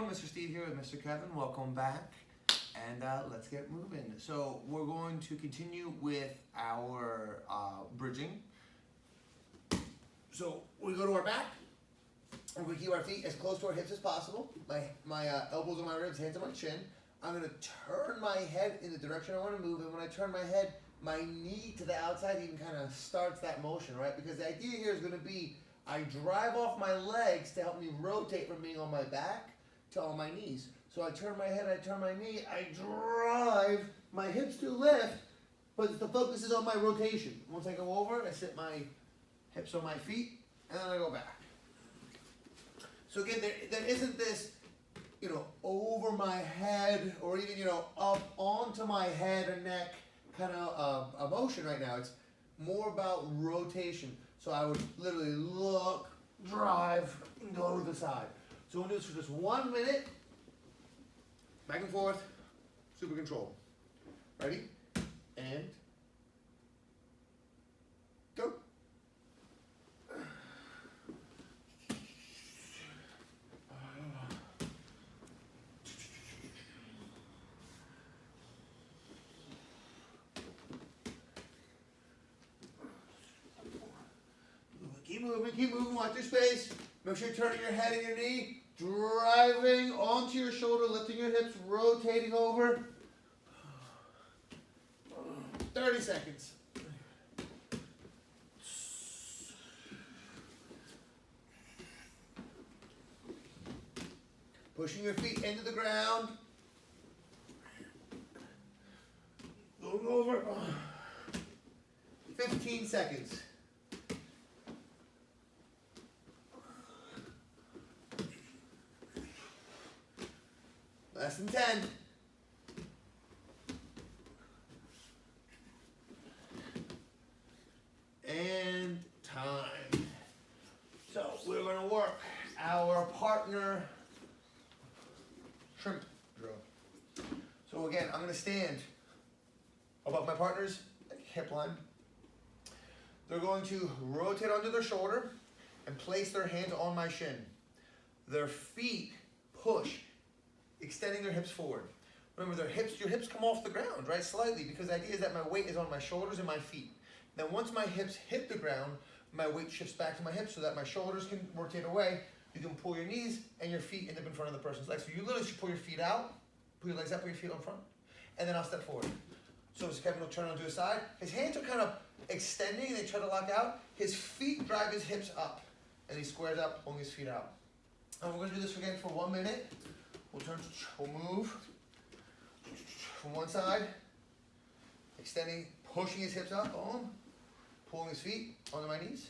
everyone, Mr. Steve here with Mr. Kevin. Welcome back, and let's get moving. So we're going to continue with our bridging. So we go to our back, and we keep our feet as close to our hips as possible. My elbows on my ribs, hands on my chin. I'm going to turn my head in the direction I want to move, and when I turn my head, my knee to the outside even kind of starts that motion, right? Because the idea here is going to be I drive off my legs to help me rotate from being on my back to on my knees. So I turn my head, I turn my knee, I drive my hips to lift, but the focus is on my rotation. Once I go over, I sit my hips on my feet, and then I go back. So again, there isn't this, over my head or even, up onto my head or neck kind of a motion right now. It's more about rotation. So I would literally look, drive, and go to the side. So we'll do this for just 1 minute. Back and forth, super control. Ready? And go. Keep moving, watch your space. Make sure you're turning your head and your knee, driving onto your shoulder, lifting your hips, rotating over. 30 seconds. Pushing your feet into the ground. Going over. 15 seconds. Less than 10. And time. So we're going to work our partner shrimp drill. So again, I'm going to stand above my partner's hip line. They're going to rotate onto their shoulder and place their hands on my shin. Their feet push, extending their hips forward. Remember, your hips come off the ground, right, slightly, because the idea is that my weight is on my shoulders and my feet. Then once my hips hit the ground, my weight shifts back to my hips so that my shoulders can rotate away. You can pull your knees and your feet end up in front of the person's legs. So you literally should pull your feet out, pull your legs up, pull your feet on front, and then I'll step forward. So as Kevin will turn onto his side, his hands are kind of extending, they try to lock out. His feet drive his hips up, and he squares up, pulling his feet out. And we're going to do this again for 1 minute. We'll move from one side, extending, pushing his hips up, boom, pulling his feet onto my knees.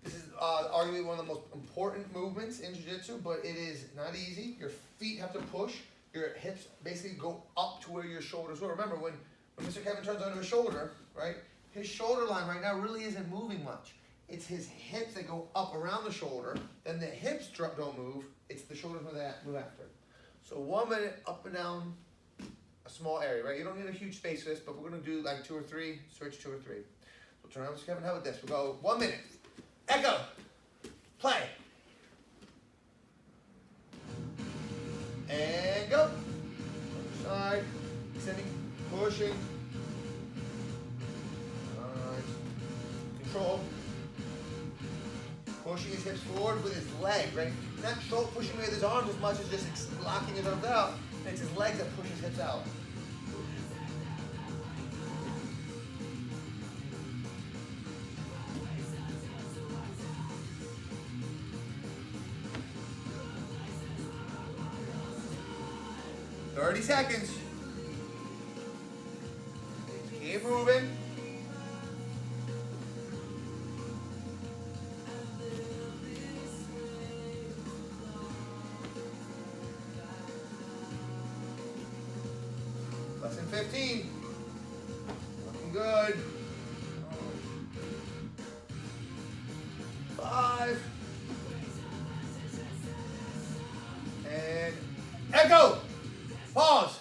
This is arguably one of the most important movements in jiu-jitsu, but it is not easy. Your feet have to push. Your hips basically go up to where your shoulders were. Remember, when Mr. Kevin turns onto his shoulder, right, his shoulder line right now really isn't moving much. It's his hips that go up around the shoulder. Then the hips don't move. It's the shoulders that move after. So 1 minute, up and down, a small area, right? You don't need a huge space for this, but we're going to do like 2 or 3, switch 2 or 3. So turn around, Kevin, how about this? We'll go 1 minute. Echo. Play. And go. Other side. Extending, pushing. Alright. Control. Pushing his hips forward with his leg, right? Not pushing with his arms as much as just locking his arms out. It's his legs that push his hips out. "30 seconds. Keep moving. Less than 15. Looking good. 5. And echo. Pause.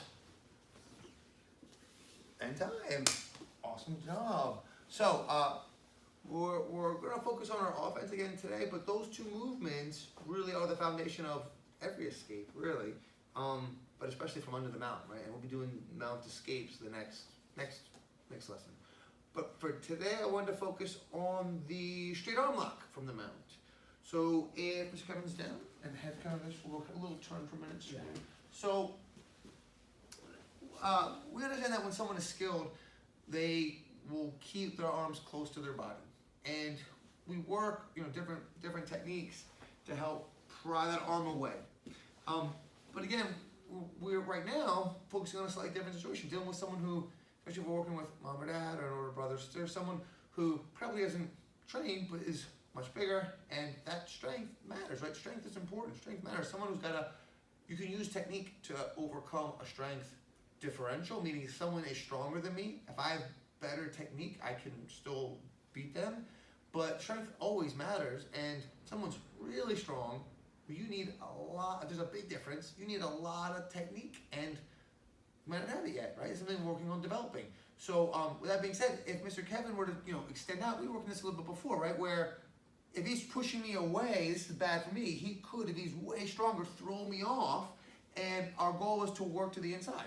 And time. Awesome job. So we're going to focus on our offense again today, but those two movements really are the foundation of every escape, really, but especially from under the mount, right? And we'll be doing mount escapes the next lesson. But for today, I wanted to focus on the straight arm lock from the mount. So if Mr. Kevin's down and head kind of this, we'll look at a little turn for a minute. Yeah. So we understand that when someone is skilled, they will keep their arms close to their body, and we work, different techniques to help pry that arm away. But again, we're right now focusing on a slightly different situation, dealing with someone who, especially if we're working with mom or dad or an older brother, there's someone who probably isn't trained but is much bigger, and that strength matters, right? Strength is important. Strength matters. Someone who's you can use technique to overcome a strength differential, meaning someone is stronger than me. If I have better technique, I can still beat them. But strength always matters, and someone's really strong, but you need a lot, there's a big difference. You need a lot of technique, and you might not have it yet, right? It's something we're working on developing. So with that being said, if Mr. Kevin were to extend out, we were working this a little bit before, right? Where if he's pushing me away, this is bad for me, he could, if he's way stronger, throw me off, and our goal is to work to the inside,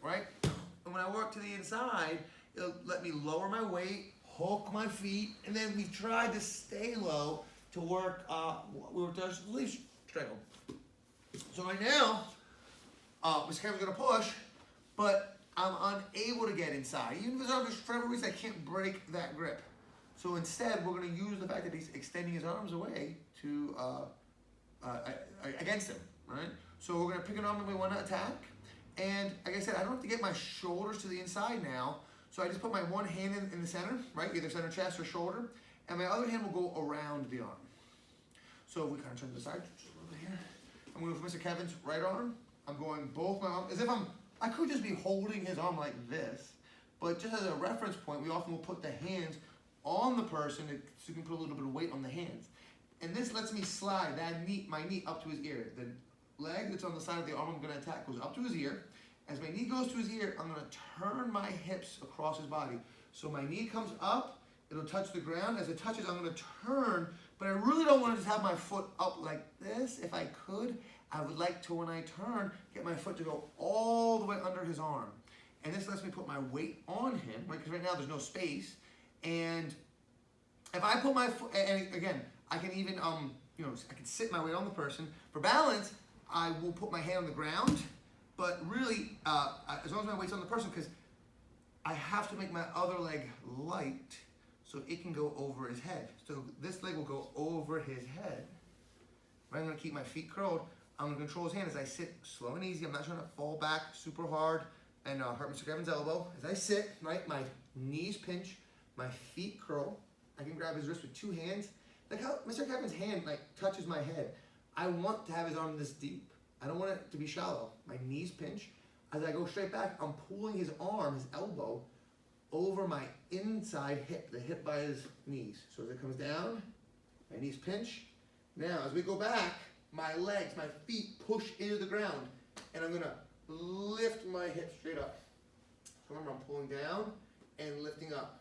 right? And when I work to the inside, it'll let me lower my weight, hook my feet, and then we tried to stay low to work, we were just least strangle. So right now, Mr. Kevin's gonna push, but I'm unable to get inside. Even if his arms, for whatever reason, I can't break that grip. So instead, we're gonna use the fact that he's extending his arms away to, against him, right? So we're gonna pick an arm that we wanna attack. And like I said, I don't have to get my shoulders to the inside now. So I just put my one hand in the center, right? Either center chest or shoulder. And my other hand will go around the arm. So we kind of turn to the side, just a little bit here. I'm going for Mr. Kevin's right arm. I'm going both my arms, as if I could just be holding his arm like this. But just as a reference point, we often will put the hands on the person so you can put a little bit of weight on the hands. And this lets me slide my knee up to his ear. The leg that's on the side of the arm I'm going to attack goes up to his ear. As my knee goes to his ear, I'm going to turn my hips across his body. So my knee comes up, it'll touch the ground. As it touches, I'm going to turn, but I really don't want to just have my foot up like this. If I could, I would like to, when I turn, get my foot to go all the way under his arm. And this lets me put my weight on him, right? Because right now there's no space. And if I put my foot, and again, I can even, I can sit my weight on the person. For balance, I will put my hand on the ground. But really, as long as my weight's on the person, because I have to make my other leg light so it can go over his head. So this leg will go over his head. Right, I'm going to keep my feet curled. I'm going to control his hand as I sit slow and easy. I'm not trying to fall back super hard and hurt Mr. Kevin's elbow. As I sit, right, my knees pinch, my feet curl. I can grab his wrist with two hands. Like how Mr. Kevin's hand touches my head. I want to have his arm this deep. I don't want it to be shallow. My knees pinch. As I go straight back, I'm pulling his arm, his elbow, over my inside hip, the hip by his knees. So as it comes down, my knees pinch. Now, as we go back, my legs, my feet push into the ground, and I'm gonna lift my hips straight up. So remember, I'm pulling down and lifting up.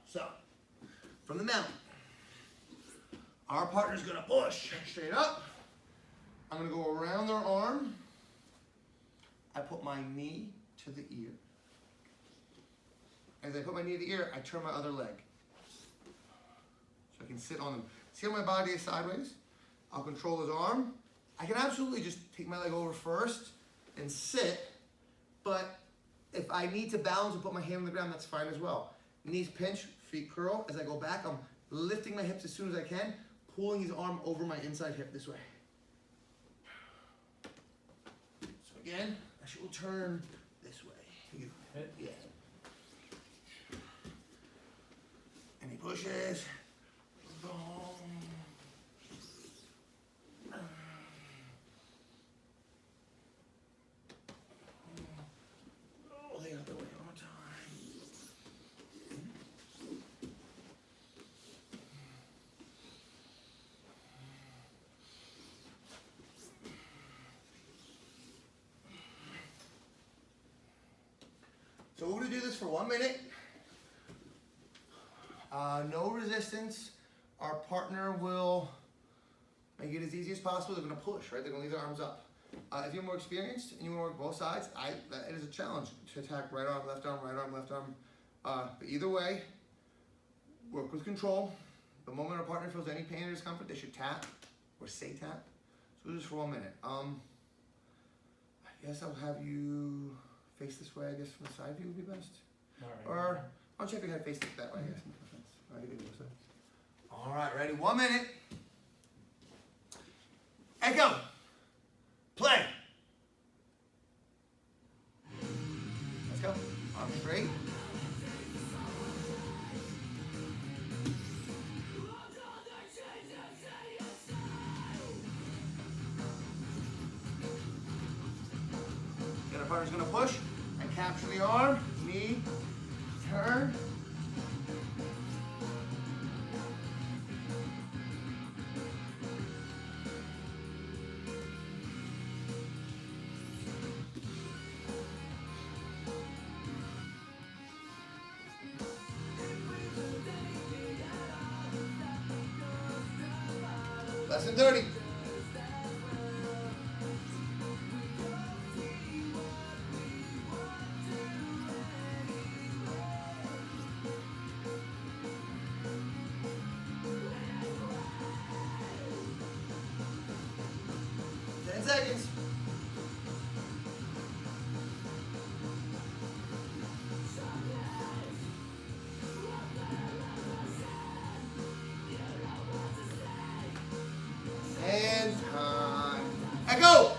So, from the mount, our partner's gonna push straight up. I'm gonna go around their arm. I put my knee to the ear. As I put my knee to the ear, I turn my other leg. So I can sit on them. See how my body is sideways? I'll control his arm. I can absolutely just take my leg over first and sit, but if I need to balance and put my hand on the ground, that's fine as well. Knees pinch, feet curl. As I go back, I'm lifting my hips as soon as I can, pulling his arm over my inside hip this way. So again, I should turn this way. Yeah. And he pushes. Boom. Oh, the other way one more time. So we're going to do this for 1 minute. No resistance. Our partner will make it as easy as possible. They're gonna push, right? They're gonna leave their arms up. If you're more experienced and you wanna work both sides, it is a challenge to attack right arm, left arm, right arm, left arm. But either way, work with control. The moment a partner feels any pain or discomfort, they should tap or say tap. So just for 1 minute. I guess I'll have you face this way. I guess from the side view would be best. All right. Or I'll check your head face that way. I guess. All right, ready? 1 minute. Echo. Play. Let's go. Arms straight. The other partner's gonna push and capture the arm, knee, turn. Less than 30. Seconds. And time. Echo.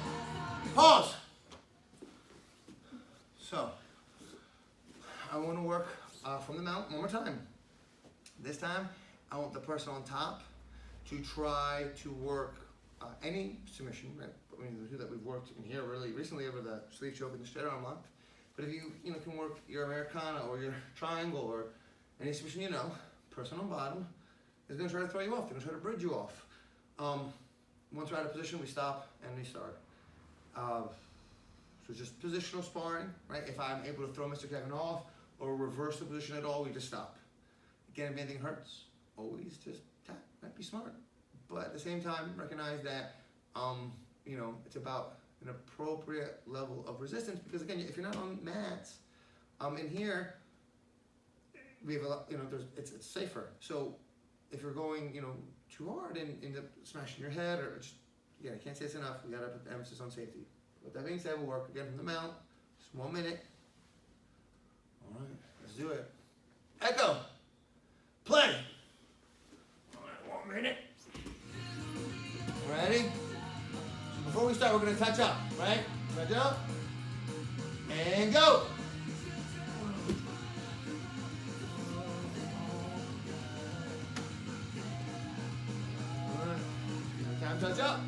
Pause. So, I want to work from the mount one more time. This time, I want the person on top to try to work any submission, right? I mean, the two that we've worked in here really recently over the sleeve choke and the straight arm lock. But if you can work your Americana or your triangle or any submission person on bottom is going to try to throw you off. They're going to try to bridge you off. Once we're out of position, we stop and we start. So just positional sparring, right? If I'm able to throw Mr. Kevin off or reverse the position at all, we just stop. Again, if anything hurts, always just tap. Might be smart. But at the same time, recognize that it's about an appropriate level of resistance, because again, if you're not on mats, in here, we have a lot, it's safer. So if you're going, too hard and end up smashing your head, or just, again, I can't say this enough, we gotta put the emphasis on safety. With that being said, we'll work again from the mount, just 1 minute. All right, let's do it. Echo, play. All right, 1 minute. Ready? So before we start, we're gonna touch up, right? Touch up, and go. All right. Time, touch up.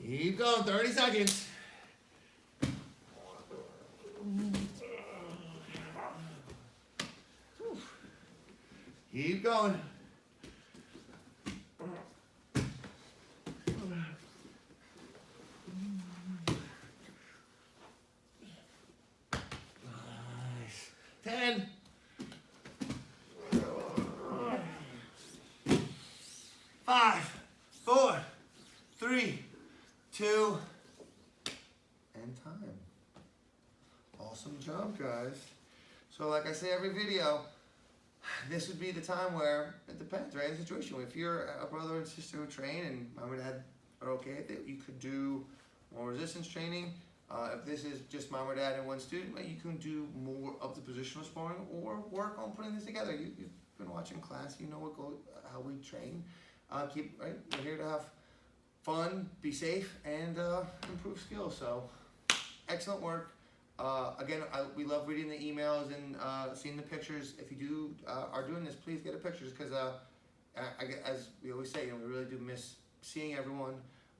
Keep going, 30 seconds. Keep going. Nice. 10. 5, 4, 3, 2, and time. Awesome job, guys. So like I say every video, this would be the time where, it depends, right, in the situation. If you're a brother and sister who train and mom and dad are okay with it, you could do more resistance training. If this is just mom or dad and one student, you can do more of the positional sparring or work on putting this together. You've been watching class, you know how we train. We're here to have fun, be safe, and improve skills. So, excellent work. Again, we love reading the emails and seeing the pictures. If you are doing this, please get a pictures, because as we always say, we really do miss seeing everyone.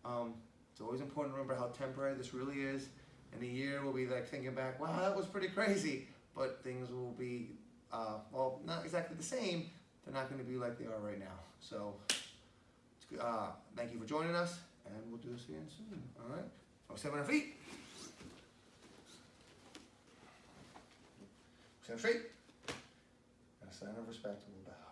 It's always important to remember how temporary this really is. In a year, we'll be like thinking back, wow, that was pretty crazy. But things will be, well, not exactly the same. They're not going to be like they are right now. So, thank you for joining us, and we'll do this again soon. All right? Oh, 7 on our feet. Stand straight. And a sign of respect, we'll bow.